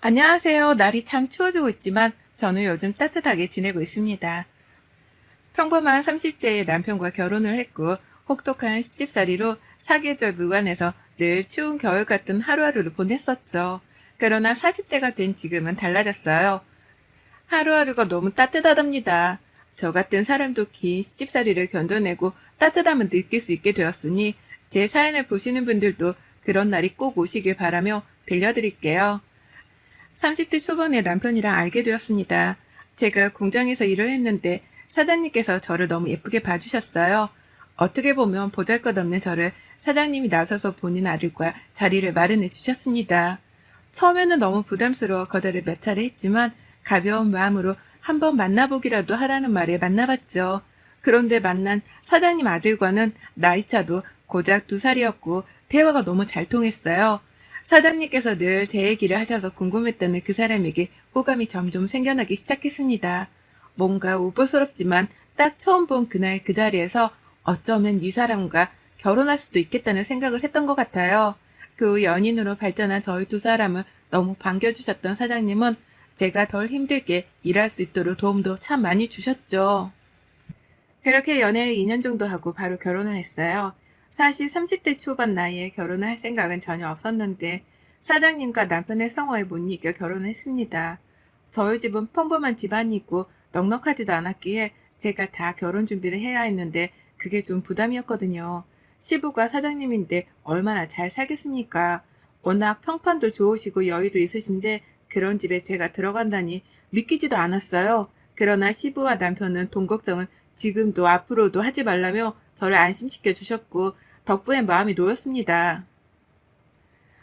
안녕하세요. 날이 참 추워지고 있지만 저는 요즘 따뜻하게 지내고 있습니다. 평범한 30대의 남편과 결혼을 했고 혹독한 시집살이로 사계절 무관해서 늘 추운 겨울 같은 하루하루를 보냈었죠. 그러나 40대가 된 지금은 달라졌어요. 하루하루가 너무 따뜻하답니다. 저 같은 사람도 긴 시집살이를 견뎌내고 따뜻함을 느낄 수 있게 되었으니 제 사연을 보시는 분들도 그런 날이 꼭 오시길 바라며 들려드릴게요. 30대 초반에 남편이랑 알게 되었습니다. 제가 공장에서 일을 했는데 사장님께서 저를 너무 예쁘게 봐주셨어요. 어떻게 보면 보잘것없는 저를 사장님이 나서서 본인 아들과 자리를 마련해 주셨습니다. 처음에는 너무 부담스러워 거절을 몇 차례 했지만 가벼운 마음으로 한번 만나보기라도 하라는 말에 만나봤죠. 그런데 만난 사장님 아들과는 나이차도 고작 2살이었고 대화가 너무 잘 통했어요. 사장님께서 늘 제 얘기를 하셔서 궁금했다는 그 사람에게 호감이 점점 생겨나기 시작했습니다. 뭔가 우보스럽지만 딱 처음 본 그날 그 자리에서 어쩌면 이 사람과 결혼할 수도 있겠다는 생각을 했던 것 같아요. 그 후 연인으로 발전한 저희 두 사람을 너무 반겨주셨던 사장님은 제가 덜 힘들게 일할 수 있도록 도움도 참 많이 주셨죠. 그렇게 연애를 2년 정도 하고 바로 결혼을 했어요. 사실 30대 초반 나이에 결혼을 할 생각은 전혀 없었는데 사장님과 남편의 성화에 못 이겨 결혼을 했습니다. 저희 집은 평범한 집안이고 넉넉하지도 않았기에 제가 다 결혼 준비를 해야 했는데 그게 좀 부담이었거든요. 시부가 사장님인데 얼마나 잘 살겠습니까? 워낙 평판도 좋으시고 여유도 있으신데 그런 집에 제가 들어간다니 믿기지도 않았어요. 그러나 시부와 남편은 돈 걱정을 지금도 앞으로도 하지 말라며 저를 안심시켜 주셨고 덕분에 마음이 놓였습니다.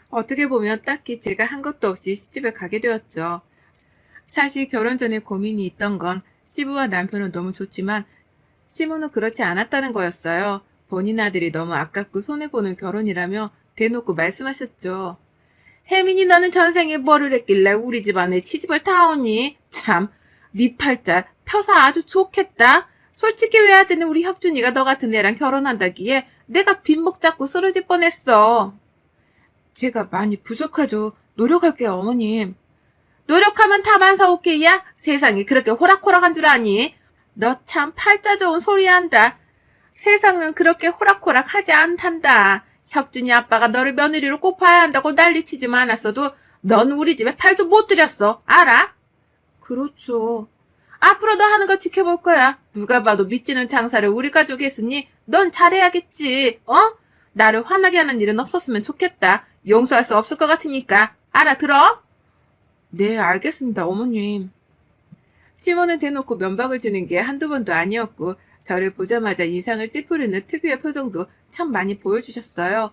어떻게 보면 딱히 제가 한 것도 없이 시집을 가게 되었죠. 사실 결혼 전에 고민이 있던 건 시부와 남편은 너무 좋지만 시모는 그렇지 않았다는 거였어요. 본인 아들이 너무 아깝고 손해보는 결혼이라며 대놓고 말씀하셨죠. 혜민이 너는 전생에 뭐를 했길래 우리 집안에 치집을 타오니? 참, 네 팔자 펴서 아주 좋겠다. 솔직히 외아들은 우리 혁준이가 너 같은 애랑 결혼한다기에 내가 뒷목 잡고 쓰러질 뻔했어. 제가 많이 부족하죠. 노력할게요, 어머님. 노력하면 다만사 오케이야? 세상이 그렇게 호락호락한 줄 아니? 너 참 팔자 좋은 소리 한다. 세상은 그렇게 호락호락하지 않단다. 혁준이 아빠가 너를 며느리로 꼭 봐야 한다고 난리치지만 않았어도 넌 우리 집에 팔도 못 들였어. 알아? 그렇죠. 앞으로 너 하는 거 지켜볼 거야. 누가 봐도 믿지는 장사를 우리 가족이 했으니 넌 잘해야겠지. 어? 나를 화나게 하는 일은 없었으면 좋겠다. 용서할 수 없을 것 같으니까. 알아들어? 네, 알겠습니다, 어머님. 시몬은 대놓고 면박을 주는 게 한두 번도 아니었고 저를 보자마자 인상을 찌푸리는 특유의 표정도 참 많이 보여주셨어요.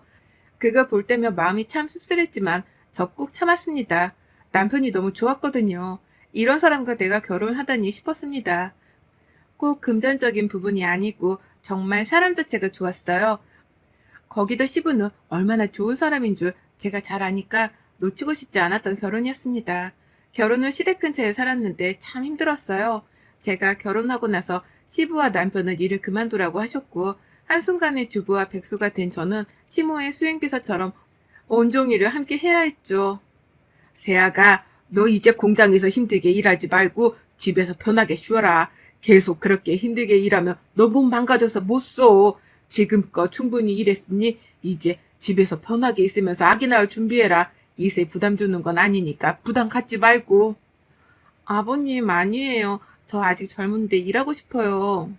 그거 볼 때면 마음이 참 씁쓸했지만 적극 참았습니다. 남편이 너무 좋았거든요. 이런 사람과 내가 결혼하다니 싶었습니다. 꼭 금전적인 부분이 아니고 정말 사람 자체가 좋았어요. 거기도 시부는 얼마나 좋은 사람인 줄 제가 잘 아니까 놓치고 싶지 않았던 결혼이었습니다. 결혼 후 시댁 근처에 살았는데 참 힘들었어요. 제가 결혼하고 나서 시부와 남편은 일을 그만두라고 하셨고 한순간에 주부와 백수가 된 저는 시모의 수행비서처럼 온종일을 함께 해야 했죠. 세아가 너 이제 공장에서 힘들게 일하지 말고 집에서 편하게 쉬어라. 계속 그렇게 힘들게 일하면 너 몸 망가져서 못 써. 지금껏 충분히 일했으니 이제 집에서 편하게 있으면서 아기 낳을 준비해라. 이세 부담 주는 건 아니니까 부담 갖지 말고. 아버님 아니에요. 저 아직 젊은데 일하고 싶어요.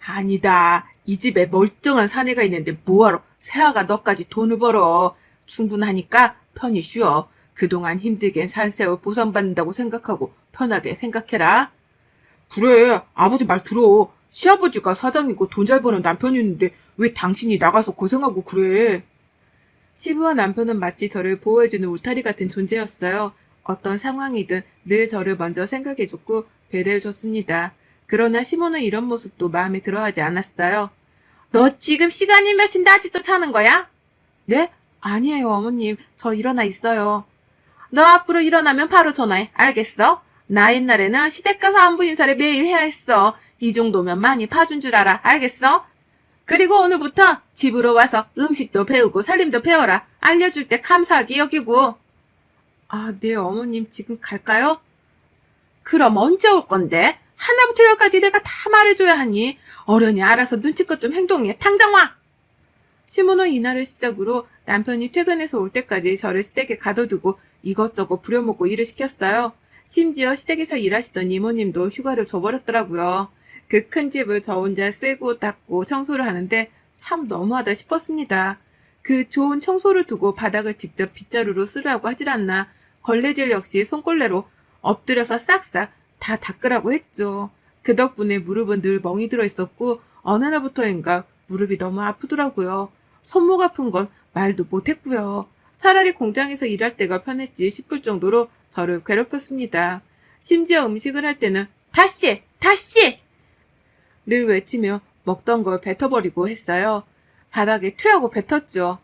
아니다. 이 집에 멀쩡한 사내가 있는데 뭐하러 세아가 너까지 돈을 벌어. 충분하니까 편히 쉬어. 그동안 힘들게 산 세월 보상받는다고 생각하고 편하게 생각해라. 그래, 아버지 말 들어. 시아버지가 사장이고 돈 잘 버는 남편이 있는데 왜 당신이 나가서 고생하고 그래? 시부와 남편은 마치 저를 보호해주는 울타리 같은 존재였어요. 어떤 상황이든 늘 저를 먼저 생각해줬고 배려해줬습니다. 그러나 시모는 이런 모습도 마음에 들어하지 않았어요. 너 지금 시간이 몇인데 아직도 자는 거야? 네? 아니에요, 어머님. 저 일어나 있어요. 너 앞으로 일어나면 바로 전화해. 알겠어? 나 옛날에는 시댁 가서 안부 인사를 매일 해야 했어. 이 정도면 많이 봐준 줄 알아. 알겠어? 그리고 오늘부터 집으로 와서 음식도 배우고 살림도 배워라. 알려줄 때 감사하게 여기고. 네, 어머님 지금 갈까요? 그럼 언제 올 건데? 하나부터 열까지 내가 다 말해줘야 하니. 어른이 알아서 눈치껏 좀 행동해. 당장 와! 시모는 이날을 시작으로 남편이 퇴근해서 올 때까지 저를 시댁에 가둬두고 이것저것 부려먹고 일을 시켰어요. 심지어 시댁에서 일하시던 이모님도 휴가를 줘버렸더라고요. 그 큰 집을 저 혼자 쓰고 닦고 청소를 하는데 참 너무하다 싶었습니다. 그 좋은 청소를 두고 바닥을 직접 빗자루로 쓰라고 하질 않나. 걸레질 역시 손걸레로 엎드려서 싹싹 다 닦으라고 했죠. 그 덕분에 무릎은 늘 멍이 들어 있었고 어느 날부터인가 무릎이 너무 아프더라고요. 손목 아픈 건 말도 못했고요. 차라리 공장에서 일할 때가 편했지 싶을 정도로 저를 괴롭혔습니다. 심지어 음식을 할 때는 다시! 다시! 를 외치며 먹던 걸 뱉어버리고 했어요. 바닥에 퇴하고 뱉었죠.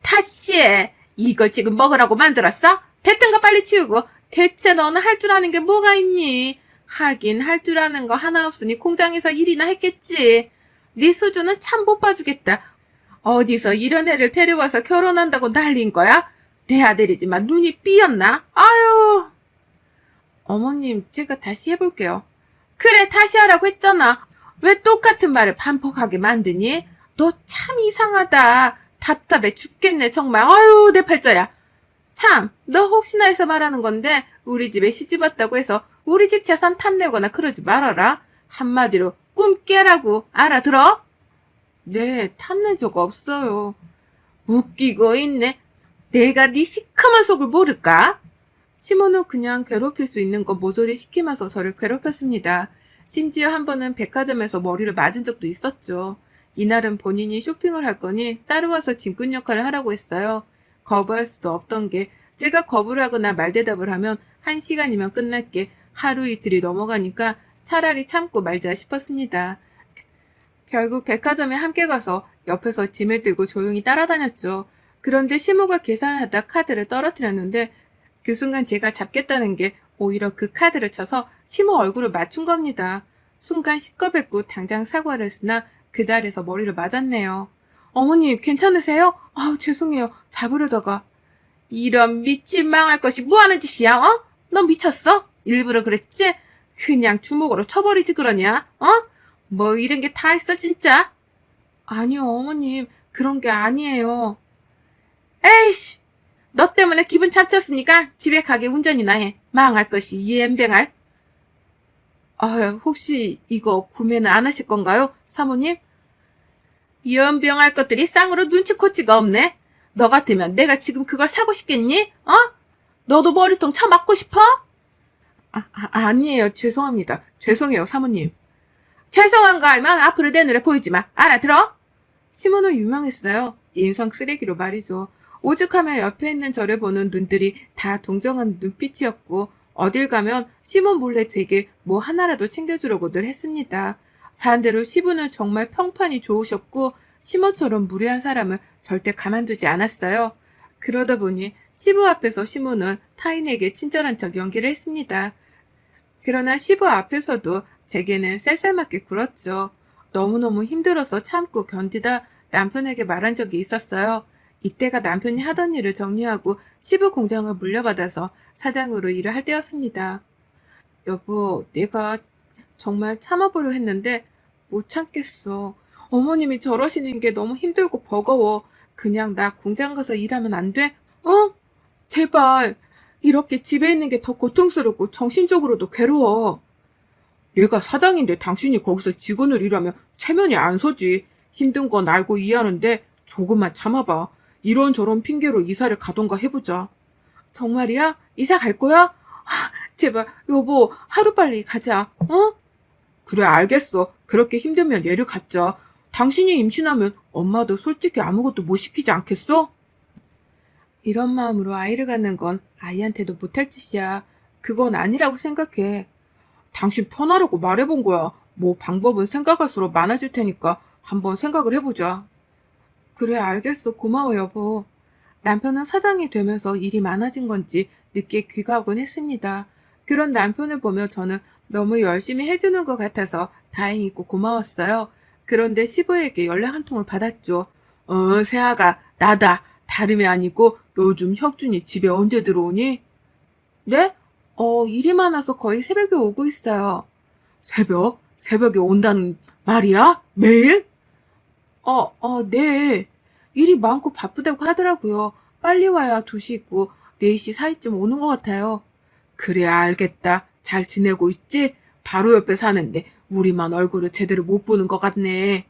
다시! 이걸 지금 먹으라고 만들었어? 뱉은 거 빨리 치우고 대체 너는 할 줄 아는 게 뭐가 있니? 하긴 할 줄 아는 거 하나 없으니 공장에서 일이나 했겠지. 네 수준은 참 못 봐주겠다. 어디서 이런 애를 데려와서 결혼한다고 난린 거야? 내 아들이지만 눈이 삐었나? 아유. 어머님, 제가 다시 해볼게요. 그래, 다시 하라고 했잖아. 왜 똑같은 말을 반복하게 만드니? 너 참 이상하다. 답답해 죽겠네, 정말. 아유, 내 팔자야. 참, 너 혹시나 해서 말하는 건데 우리 집에 시집 왔다고 해서 우리 집 재산 탐내거나 그러지 말아라. 한마디로 꿈 깨라고 알아들어? 네, 탐낸 적 없어요. 웃기고 있네. 내가 네 시커먼 속을 모를까? 시모는 그냥 괴롭힐 수 있는 거 모조리 시키면서 저를 괴롭혔습니다. 심지어 한 번은 백화점에서 머리를 맞은 적도 있었죠. 이날은 본인이 쇼핑을 할 거니 따라와서 짐꾼 역할을 하라고 했어요. 거부할 수도 없던 게 제가 거부를 하거나 말대답을 하면 1시간이면 끝날 게 하루 이틀이 넘어가니까 차라리 참고 말자 싶었습니다. 결국 백화점에 함께 가서 옆에서 짐을 들고 조용히 따라다녔죠. 그런데 시모가 계산을 하다 카드를 떨어뜨렸는데 그 순간 제가 잡겠다는 게 오히려 그 카드를 쳐서 시모 얼굴을 맞춘 겁니다. 순간 시꺼뱄고 당장 사과를 했으나 그 자리에서 머리를 맞았네요. 어머니 괜찮으세요? 아우 죄송해요. 잡으려다가. 이런 미친 망할 것이 뭐하는 짓이야? 어? 너 미쳤어? 일부러 그랬지? 그냥 주먹으로 쳐버리지 그러냐? 어? 뭐 이런 게 다 있어 진짜? 아니요 어머님 그런 게 아니에요. 에이씨 너 때문에 기분 잡쳤으니까 집에 가게 운전이나 해. 망할 것이 이엠뱅할. 혹시 이거 구매는 안 하실 건가요? 사모님? 연병할 것들이 쌍으로 눈치코치가 없네. 너 같으면 내가 지금 그걸 사고 싶겠니? 어? 너도 머리통 쳐맞고 싶어? 아니에요. 죄송합니다. 죄송해요, 사모님. 죄송한 거 알면 앞으로 내 눈에 보이지 마. 알아들어? 시몬은 유명했어요. 인성 쓰레기로 말이죠. 오죽하면 옆에 있는 저를 보는 눈들이 다 동정한 눈빛이었고 어딜 가면 시몬 몰래 제게 뭐 하나라도 챙겨주려고들 했습니다. 반대로 시몬은 정말 평판이 좋으셨고 시몬처럼 무례한 사람을 절대 가만두지 않았어요. 그러다 보니 시부 앞에서 시몬은 타인에게 친절한 척 연기를 했습니다. 그러나 시부 앞에서도 제게는 쌀쌀맞게 굴었죠. 너무너무 힘들어서 참고 견디다 남편에게 말한 적이 있었어요. 이때가 남편이 하던 일을 정리하고 시부 공장을 물려받아서 사장으로 일을 할 때였습니다. 여보, 내가 정말 참아보려 했는데 못 참겠어. 어머님이 저러시는 게 너무 힘들고 버거워. 그냥 나 공장 가서 일하면 안 돼? 어? 제발. 이렇게 집에 있는 게 더 고통스럽고 정신적으로도 괴로워. 내가 사장인데 당신이 거기서 직원을 일하면 체면이 안 서지. 힘든 건 알고 이해하는데 조금만 참아봐. 이런저런 핑계로 이사를 가던가 해보자. 정말이야? 이사 갈 거야? 제발 여보 하루빨리 가자. 어? 그래 알겠어. 그렇게 힘들면 얘를 갖자. 당신이 임신하면 엄마도 솔직히 아무것도 못 시키지 않겠어? 이런 마음으로 아이를 갖는 건 아이한테도 못할 짓이야. 그건 아니라고 생각해. 당신 편하라고 말해본 거야. 뭐 방법은 생각할수록 많아질 테니까 한번 생각을 해보자. 그래 알겠어. 고마워 여보. 남편은 사장이 되면서 일이 많아진 건지 늦게 귀가하곤 했습니다. 그런 남편을 보며 저는 너무 열심히 해주는 것 같아서 다행이고 고마웠어요. 그런데 시부에게 연락 한 통을 받았죠. 세아가 나다. 다름이 아니고 요즘 혁준이 집에 언제 들어오니? 네? 일이 많아서 거의 새벽에 오고 있어요. 새벽? 새벽에 온다는 말이야? 매일? 네. 일이 많고 바쁘다고 하더라고요. 빨리 와야 2시 있고 4시 사이쯤 오는 것 같아요. 그래, 알겠다. 잘 지내고 있지? 바로 옆에 사는데 우리만 얼굴을 제대로 못 보는 것 같네.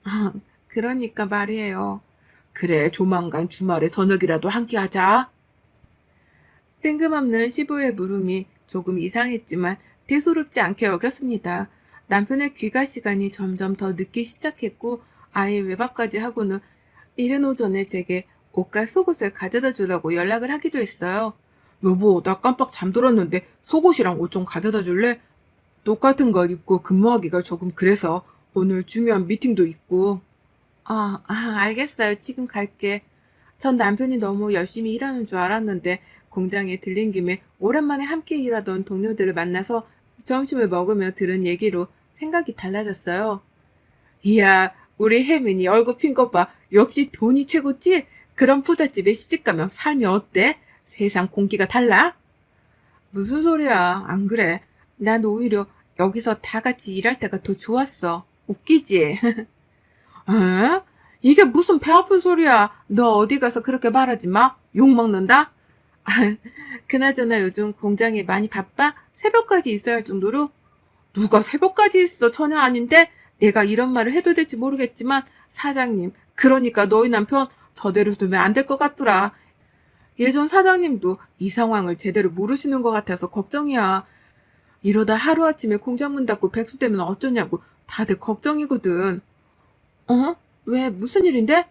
아, 그러니까 말이에요. 그래, 조만간 주말에 저녁이라도 함께 하자. 뜬금없는 시부의 물음이 조금 이상했지만 대수롭지 않게 여겼습니다. 남편의 귀가 시간이 점점 더 늦기 시작했고 아예 외박까지 하고는 이른 오전에 제게 옷과 속옷을 가져다 주라고 연락을 하기도 했어요. 여보, 나 깜빡 잠들었는데 속옷이랑 옷 좀 가져다 줄래? 똑같은 걸 입고 근무하기가 조금 그래서 오늘 중요한 미팅도 있고. 알겠어요. 지금 갈게. 전 남편이 너무 열심히 일하는 줄 알았는데 공장에 들린 김에 오랜만에 함께 일하던 동료들을 만나서 점심을 먹으며 들은 얘기로 생각이 달라졌어요. 이야, 우리 혜민이 얼굴 핀 것 봐. 역시 돈이 최고지? 그런 부잣집에 시집가면 삶이 어때? 세상 공기가 달라? 무슨 소리야. 안 그래. 난 오히려 여기서 다 같이 일할 때가 더 좋았어. 웃기지? 에? 이게 무슨 배 아픈 소리야. 너 어디 가서 그렇게 말하지 마. 욕 먹는다? 그나저나 요즘 공장이 많이 바빠? 새벽까지 있어야 할 정도로? 누가 새벽까지 있어? 전혀 아닌데? 내가 이런 말을 해도 될지 모르겠지만 사장님, 그러니까 너희 남편 저대로 두면 안 될 것 같더라. 예전 사장님도 이 상황을 제대로 모르시는 것 같아서 걱정이야. 이러다 하루아침에 공장 문 닫고 백수되면 어쩌냐고 다들 걱정이거든. 왜? 무슨 일인데?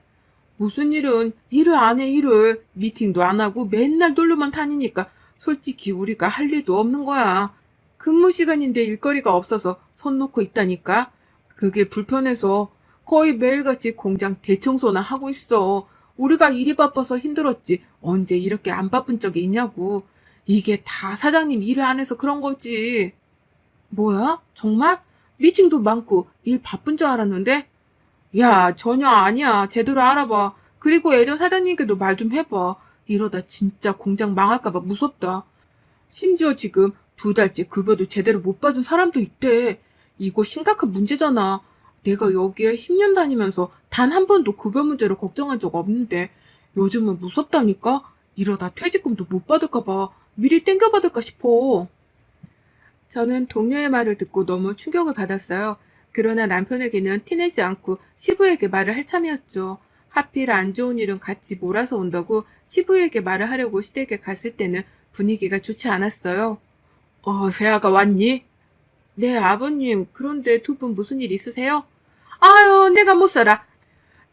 무슨 일은 일을 안 해, 일을. 미팅도 안 하고 맨날 놀러만 다니니까 솔직히 우리가 할 일도 없는 거야. 근무 시간인데 일거리가 없어서 손 놓고 있다니까. 그게 불편해서 거의 매일같이 공장 대청소나 하고 있어. 우리가 일이 바빠서 힘들었지. 언제 이렇게 안 바쁜 적이 있냐고. 이게 다 사장님 일을 안 해서 그런 거지. 뭐야? 정말? 미팅도 많고 일 바쁜 줄 알았는데? 야, 전혀 아니야. 제대로 알아봐. 그리고 예전 사장님께도 말 좀 해봐. 이러다 진짜 공장 망할까봐 무섭다. 심지어 지금 2달째 급여도 제대로 못 받은 사람도 있대. 이거 심각한 문제잖아. 내가 여기에 10년 다니면서 단 한 번도 급여 문제로 걱정한 적 없는데 요즘은 무섭다니까? 이러다 퇴직금도 못 받을까봐 미리 땡겨받을까 싶어. 저는 동료의 말을 듣고 너무 충격을 받았어요. 그러나 남편에게는 티내지 않고 시부에게 말을 할 참이었죠. 하필 안 좋은 일은 같이 몰아서 온다고 시부에게 말을 하려고 시댁에 갔을 때는 분위기가 좋지 않았어요. 세아가 왔니? 네, 아버님. 그런데 2분 무슨 일 있으세요? 아유, 내가 못 살아.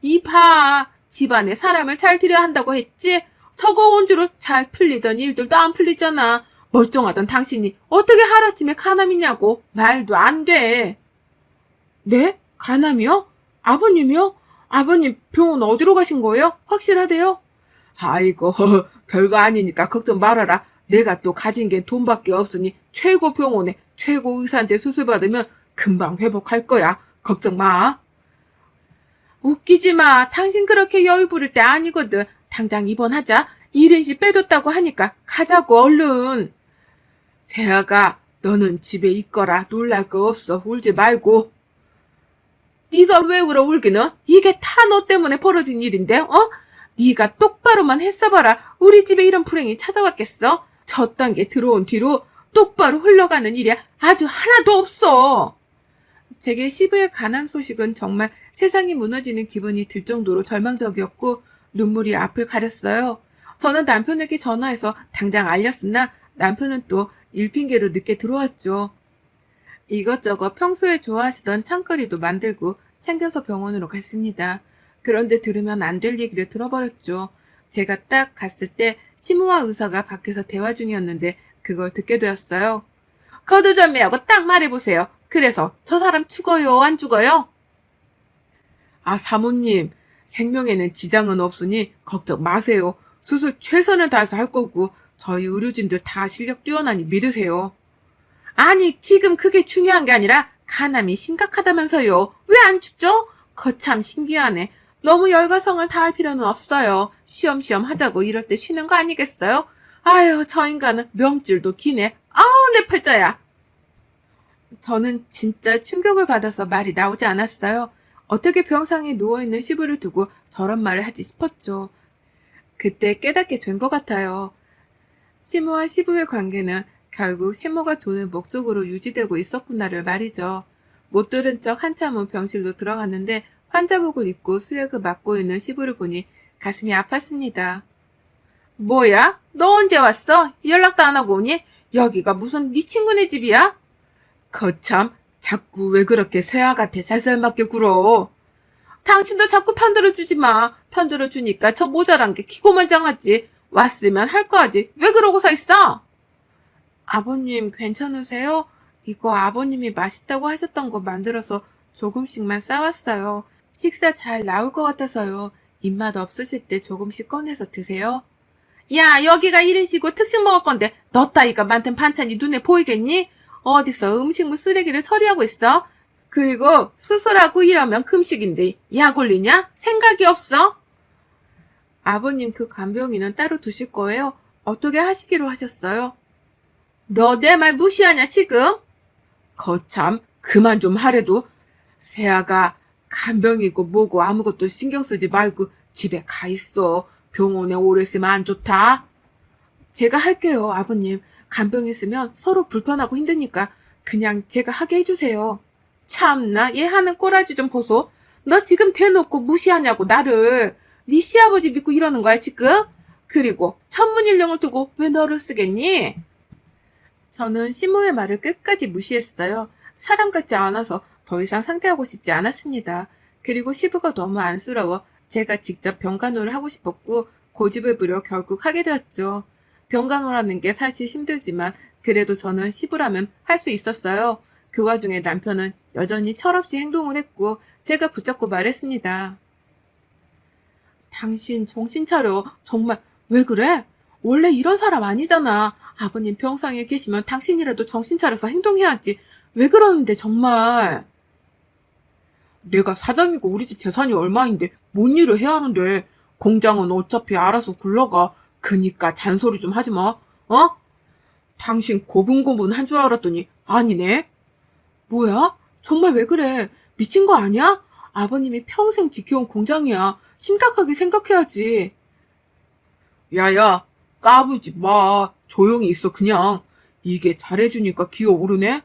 이봐, 집안에 사람을 잘 들여야 한다고 했지? 저거 온 뒤로 잘 풀리던 일들도 안 풀리잖아. 멀쩡하던 당신이 어떻게 하루아침에 간암이냐고. 말도 안 돼. 네? 간암이요? 아버님이요? 아버님 병원 어디로 가신 거예요? 확실하대요? 아이고, 별거 아니니까 걱정 말아라. 내가 또 가진 게 돈밖에 없으니 최고 병원에 최고 의사한테 수술 받으면 금방 회복할 거야. 걱정 마. 웃기지 마. 당신 그렇게 여유 부릴 때 아니거든. 당장 입원하자. 1인씩 빼뒀다고 하니까 가자고 얼른. 세아가 너는 집에 있거라. 놀랄 거 없어. 울지 말고. 네가 왜 울어 울기는? 이게 다 너 때문에 벌어진 일인데, 네가 똑바로만 했어봐라. 우리 집에 이런 불행이 찾아왔겠어? 저 단계 들어온 뒤로 똑바로 흘러가는 일이 아주 하나도 없어. 제게 시부의 간암 소식은 정말 세상이 무너지는 기분이 들 정도로 절망적이었고 눈물이 앞을 가렸어요. 저는 남편에게 전화해서 당장 알렸으나 남편은 또 일 핑계로 늦게 들어왔죠. 이것저것 평소에 좋아하시던 창거리도 만들고 챙겨서 병원으로 갔습니다. 그런데 들으면 안 될 얘기를 들어버렸죠. 제가 딱 갔을 때 시무와 의사가 밖에서 대화 중이었는데 그걸 듣게 되었어요. 거두절미하고 딱 말해보세요. 그래서 저 사람 죽어요, 안 죽어요? 사모님, 생명에는 지장은 없으니 걱정 마세요. 수술 최선을 다해서 할 거고 저희 의료진들 다 실력 뛰어나니 믿으세요. 아니, 지금 그게 중요한 게 아니라 간암이 심각하다면서요. 왜 안 죽죠? 거참 신기하네. 너무 열과성을 다할 필요는 없어요. 쉬엄쉬엄 하자고 이럴 때 쉬는 거 아니겠어요? 아유, 저 인간은 명줄도 기네. 아우, 내 팔자야. 저는 진짜 충격을 받아서 말이 나오지 않았어요. 어떻게 병상에 누워있는 시부를 두고 저런 말을 하지 싶었죠. 그때 깨닫게 된 것 같아요. 시모와 시부의 관계는 결국 시모가 돈을 목적으로 유지되고 있었구나를 말이죠. 못 들은 척 한참은 병실로 들어갔는데 환자복을 입고 수액을 맞고 있는 시부를 보니 가슴이 아팠습니다. 뭐야? 너 언제 왔어? 연락도 안 하고 오니? 여기가 무슨 네 친구네 집이야? 거참, 자꾸 왜 그렇게 새아같아 살살맞게 굴어? 당신도 자꾸 편들어주지 마. 편들어주니까 저 모자란 게 기고만장하지. 왔으면 할 거 하지. 왜 그러고 서 있어? 아버님 괜찮으세요? 이거 아버님이 맛있다고 하셨던 거 만들어서 조금씩만 싸왔어요. 식사 잘 나올 것 같아서요. 입맛 없으실 때 조금씩 꺼내서 드세요. 야, 여기가 1인시고 특식 먹을 건데 너 따위가 만든 반찬이 눈에 보이겠니? 어디서 음식물 쓰레기를 처리하고 있어? 그리고 수술하고 이러면 금식인데 약 올리냐? 생각이 없어? 아버님 그 간병인은 따로 두실 거예요? 어떻게 하시기로 하셨어요? 너 내 말 무시하냐 지금? 거참 그만 좀 하래도 세아가 간병이고 뭐고 아무것도 신경 쓰지 말고 집에 가 있어. 병원에 오래 있으면 안 좋다. 제가 할게요, 아버님. 간병 있으면 서로 불편하고 힘드니까 그냥 제가 하게 해주세요. 참나, 얘 하는 꼬라지 좀 보소. 너 지금 대놓고 무시하냐고, 나를. 네 시아버지 믿고 이러는 거야, 지금? 그리고 천문일령을 두고 왜 너를 쓰겠니? 저는 시모의 말을 끝까지 무시했어요. 사람 같지 않아서 더 이상 상대하고 싶지 않았습니다. 그리고 시부가 너무 안쓰러워 제가 직접 병간호를 하고 싶었고 고집을 부려 결국 하게 되었죠. 병간호라는 게 사실 힘들지만 그래도 저는 시부라면 할 수 있었어요. 그 와중에 남편은 여전히 철없이 행동을 했고 제가 붙잡고 말했습니다. 당신 정신 차려. 정말 왜 그래? 원래 이런 사람 아니잖아. 아버님 병상에 계시면 당신이라도 정신 차려서 행동해야지. 왜 그러는데 정말. 내가 사장이고 우리 집 재산이 얼마인데 뭔 일을 해야 하는데. 공장은 어차피 알아서 굴러가. 그니까 잔소리 좀 하지 마. 어? 당신 고분고분한 줄 알았더니 아니네. 뭐야? 정말 왜 그래? 미친 거 아니야? 아버님이 평생 지켜온 공장이야. 심각하게 생각해야지. 야야, 까부지 마. 조용히 있어 그냥. 이게 잘해주니까 기어오르네?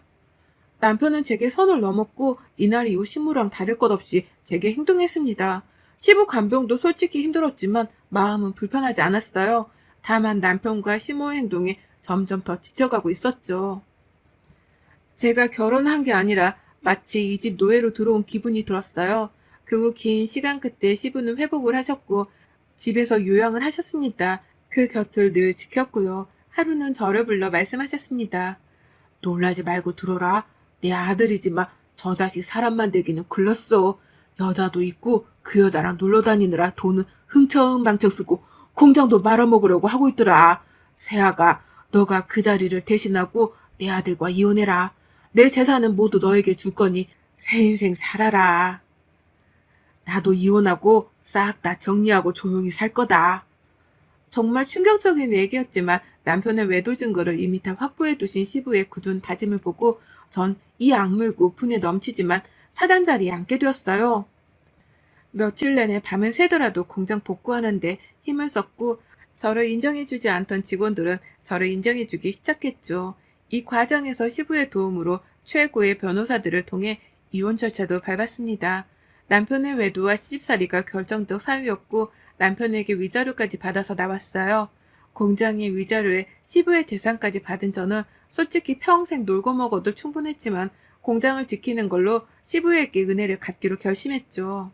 남편은 제게 선을 넘었고 이날 이후 시무랑 다를 것 없이 제게 행동했습니다. 시부 간병도 솔직히 힘들었지만 마음은 불편하지 않았어요. 다만 남편과 시모의 행동에 점점 더 지쳐가고 있었죠. 제가 결혼한 게 아니라 마치 이 집 노예로 들어온 기분이 들었어요. 그 후 긴 시간 끝에 시부는 회복을 하셨고 집에서 요양을 하셨습니다. 그 곁을 늘 지켰고요. 하루는 저를 불러 말씀하셨습니다. 놀라지 말고 들어라. 내 아들이지만 저 자식 사람 만들기는 글렀어. 여자도 있고 그 여자랑 놀러 다니느라 돈은 흥청망청 쓰고 공장도 말아먹으려고 하고 있더라. 세아가 너가 그 자리를 대신하고 내 아들과 이혼해라. 내 재산은 모두 너에게 줄 거니 새 인생 살아라. 나도 이혼하고 싹 다 정리하고 조용히 살 거다. 정말 충격적인 얘기였지만 남편의 외도 증거를 이미 다 확보해 두신 시부의 굳은 다짐을 보고 전 이 악물고 분에 넘치지만 사장 자리에 앉게 되었어요. 며칠 내내 밤을 새더라도 공장 복구하는데 힘을 썼고 저를 인정해주지 않던 직원들은 저를 인정해주기 시작했죠. 이 과정에서 시부의 도움으로 최고의 변호사들을 통해 이혼 절차도 밟았습니다. 남편의 외도와 시집살이가 결정적 사유였고 남편에게 위자료까지 받아서 나왔어요. 공장의 위자료에 시부의 재산까지 받은 저는 솔직히 평생 놀고 먹어도 충분했지만 공장을 지키는 걸로 시부에게 은혜를 갚기로 결심했죠.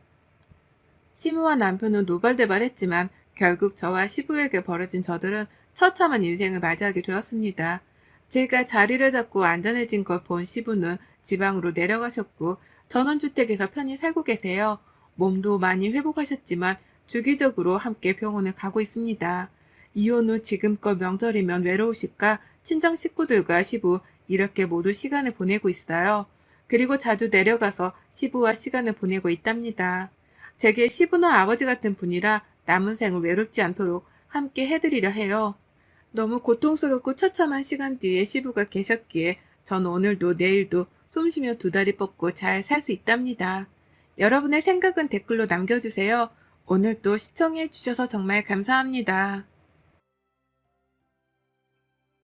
시부와 남편은 노발대발했지만 결국 저와 시부에게 벌어진 저들은 처참한 인생을 맞이하게 되었습니다. 제가 자리를 잡고 안전해진 걸 본 시부는 지방으로 내려가셨고 전원주택에서 편히 살고 계세요. 몸도 많이 회복하셨지만 주기적으로 함께 병원을 가고 있습니다. 이혼 후 지금껏 명절이면 외로우실까 친정 식구들과 시부 이렇게 모두 시간을 보내고 있어요. 그리고 자주 내려가서 시부와 시간을 보내고 있답니다. 제게 시부는 아버지 같은 분이라 남은 생을 외롭지 않도록 함께 해드리려 해요. 너무 고통스럽고 처참한 시간 뒤에 시부가 계셨기에 전 오늘도 내일도 숨 쉬며 두 다리 뻗고 잘 살 수 있답니다. 여러분의 생각은 댓글로 남겨주세요. 오늘도 시청해 주셔서 정말 감사합니다.